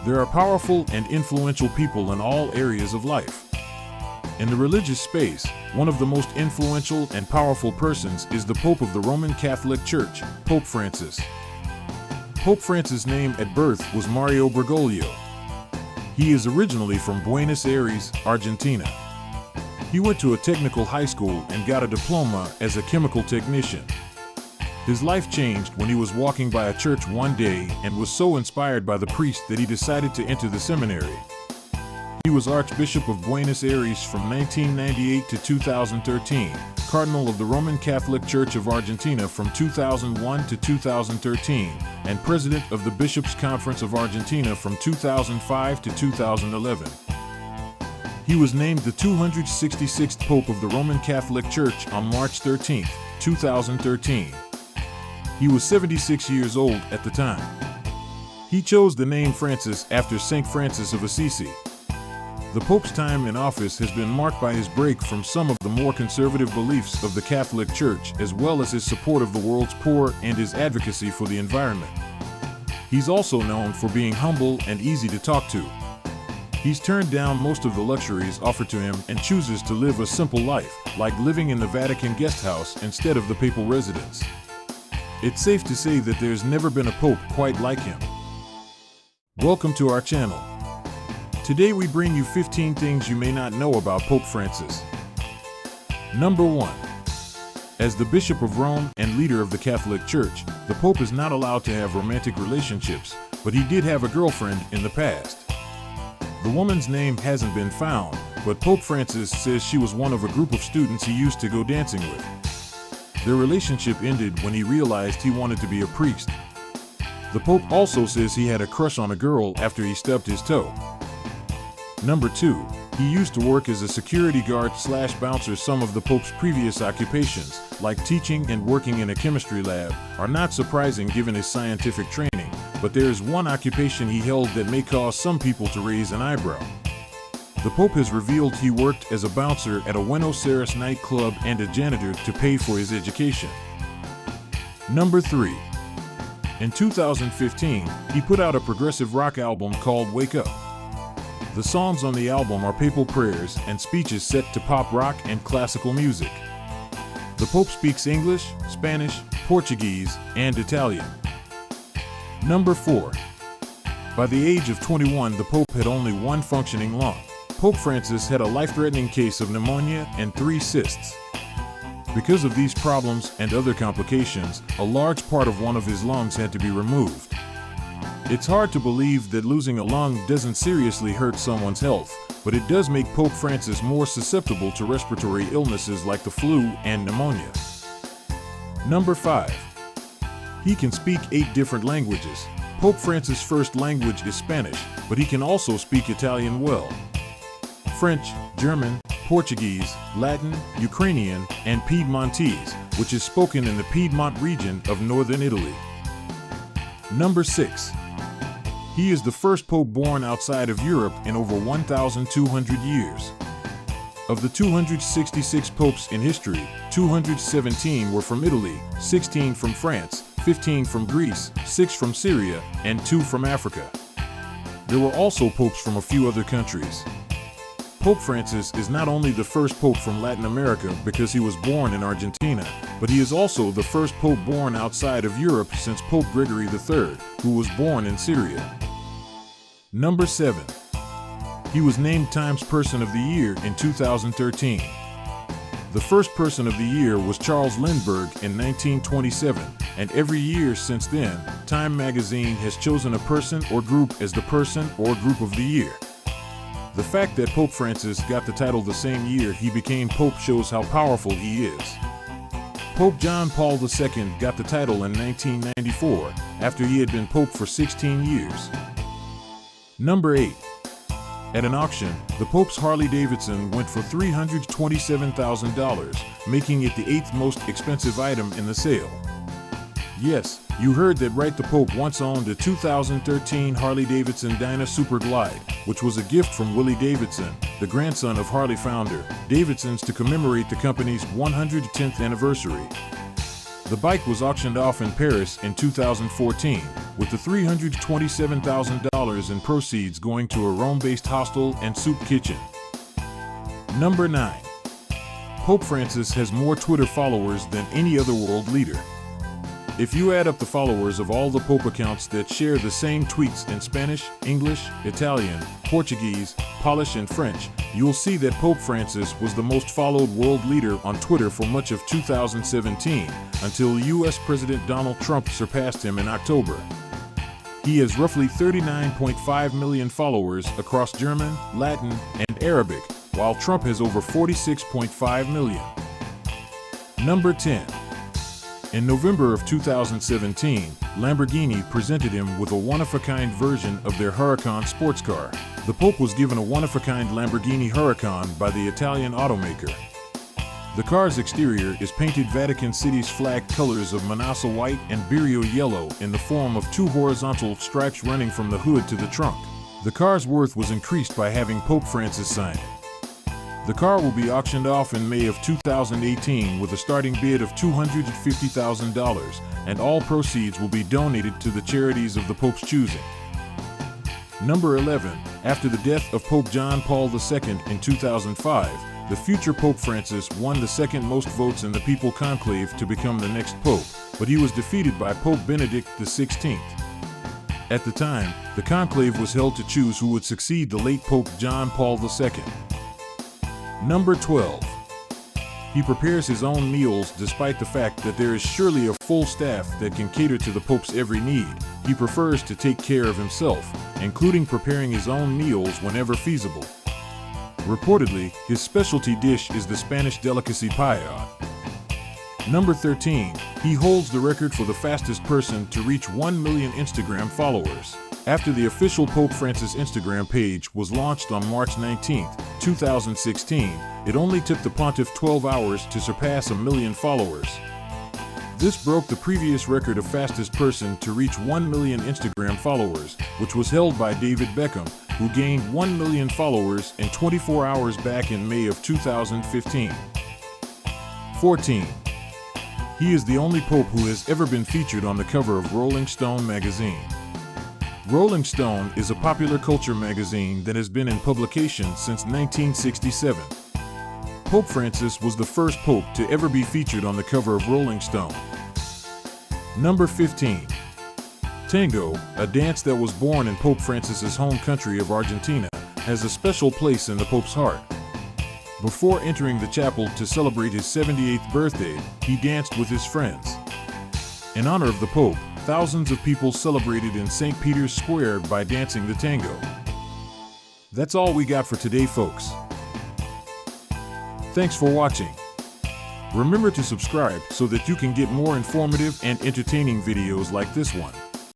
There are powerful and influential people in all areas of life. In the religious space, one of the most influential and powerful persons is the Pope of the Roman Catholic Church, Pope Francis. Pope Francis' name at birth was Mario Bergoglio. He is originally from Buenos Aires, Argentina. He went to a technical high school and got a diploma as a chemical technician. His life changed when he was walking by a church one day and was so inspired by the priest that he decided to enter the seminary. He was Archbishop of Buenos Aires from 1998 to 2013, Cardinal of the Roman Catholic Church of Argentina from 2001 to 2013, and President of the Bishops' Conference of Argentina from 2005 to 2011. He was named the 266th Pope of the Roman Catholic Church on March 13, 2013. He was 76 years old at the time. He chose the name Francis after Saint Francis of Assisi. The Pope's time in office has been marked by his break from some of the more conservative beliefs of the Catholic Church, as well as his support of the world's poor and his advocacy for the environment. He's also known for being humble and easy to talk to. He's turned down most of the luxuries offered to him and chooses to live a simple life, like living in the Vatican guest house instead of the papal residence. It's safe to say that there's never been a pope quite like him. Welcome to our channel. Today we bring you 15 things you may not know about Pope Francis. Number 1. As the Bishop of Rome and leader of the Catholic Church, the Pope is not allowed to have romantic relationships, but he did have a girlfriend in the past. The woman's name hasn't been found, but Pope Francis says she was one of a group of students he used to go dancing with. Their relationship ended when he realized he wanted to be a priest. The Pope also says he had a crush on a girl after he stubbed his toe. Number 2. He used to work as a security guard/bouncer. Some of the Pope's previous occupations, like teaching and working in a chemistry lab, are not surprising given his scientific training, but there is one occupation he held that may cause some people to raise an eyebrow. The Pope has revealed he worked as a bouncer at a Buenos Aires nightclub and a janitor to pay for his education. Number 3. In 2015, he put out a progressive rock album called Wake Up. The songs on the album are papal prayers and speeches set to pop rock and classical music. The Pope speaks English, Spanish, Portuguese, and Italian. Number 4. By the age of 21, the Pope had only one functioning lung. Pope Francis had a life-threatening case of pneumonia and 3 cysts. Because of these problems and other complications, a large part of one of his lungs had to be removed. It's hard to believe that losing a lung doesn't seriously hurt someone's health, but it does make Pope Francis more susceptible to respiratory illnesses like the flu and pneumonia. Number 5. He can speak 8 different languages. Pope Francis' first language is Spanish, but he can also speak Italian well. French, German, Portuguese, Latin, Ukrainian, and Piedmontese, which is spoken in the Piedmont region of northern Italy. Number 6. He is the first pope born outside of Europe in over 1,200 years. Of the 266 popes in history, 217 were from Italy, 16 from France, 15 from Greece, 6 from Syria, and 2 from Africa. There were also popes from a few other countries. Pope Francis is not only the first pope from Latin America because he was born in Argentina, but he is also the first pope born outside of Europe since Pope Gregory III, who was born in Syria. Number 7. He was named Times Person of the Year in 2013. The first Person of the Year was Charles Lindbergh in 1927, and every year since then, Time magazine has chosen a person or group as the Person or Group of the Year. The fact that Pope Francis got the title the same year he became Pope shows how powerful he is. Pope John Paul II got the title in 1994, after he had been Pope for 16 years. Number 8. At an auction, the Pope's Harley-Davidson went for $327,000, making it the 8th most expensive item in the sale. Yes, you heard that right. The Pope once owned a 2013 Harley-Davidson Dyna Super Glide, which was a gift from Willie Davidson, the grandson of Harley founder Davidson's, to commemorate the company's 110th anniversary. The bike was auctioned off in Paris in 2014, with the $327,000 in proceeds going to a Rome-based hostel and soup kitchen. Number 9. Pope Francis has more Twitter followers than any other world leader. If you add up the followers of all the Pope accounts that share the same tweets in Spanish, English, Italian, Portuguese, Polish, and French, you'll see that Pope Francis was the most followed world leader on Twitter for much of 2017, until U.S. President Donald Trump surpassed him in October. He has roughly 39.5 million followers across German, Latin, and Arabic, while Trump has over 46.5 million. Number 10. In November of 2017, Lamborghini presented him with a one-of-a-kind version of their Huracan sports car. The Pope was given a one-of-a-kind Lamborghini Huracan by the Italian automaker. The car's exterior is painted Vatican City's flag colors of Manassa white and Berio yellow in the form of two horizontal stripes running from the hood to the trunk. The car's worth was increased by having Pope Francis sign it. The car will be auctioned off in May of 2018 with a starting bid of $250,000, and all proceeds will be donated to the charities of the Pope's choosing. Number 11. After the death of Pope John Paul II in 2005, the future Pope Francis won the second most votes in the Papal Conclave to become the next Pope, but he was defeated by Pope Benedict XVI. At the time, the conclave was held to choose who would succeed the late Pope John Paul II. Number 12. He prepares his own meals despite the fact that there is surely a full staff that can cater to the Pope's every need. He prefers to take care of himself, including preparing his own meals whenever feasible. Reportedly, his specialty dish is the Spanish delicacy paella. Number 13. He holds the record for the fastest person to reach 1 million Instagram followers. After the official Pope Francis Instagram page was launched on March 19, 2016, it only took the pontiff 12 hours to surpass 1 million followers. This broke the previous record of fastest person to reach 1 million Instagram followers, which was held by David Beckham, who gained 1 million followers in 24 hours back in May of 2015. 14. He is the only pope who has ever been featured on the cover of Rolling Stone magazine. Rolling Stone is a popular culture magazine that has been in publication since 1967. Pope Francis was the first pope to ever be featured on the cover of Rolling Stone. Number 15. Tango, a dance that was born in Pope Francis's home country of Argentina, has a special place in the Pope's heart. Before entering the chapel to celebrate his 78th birthday, he danced with his friends. In honor of the Pope, thousands of people celebrated in St. Peter's Square by dancing the tango. That's all we got for today, folks. Thanks for watching. Remember to subscribe so that you can get more informative and entertaining videos like this one.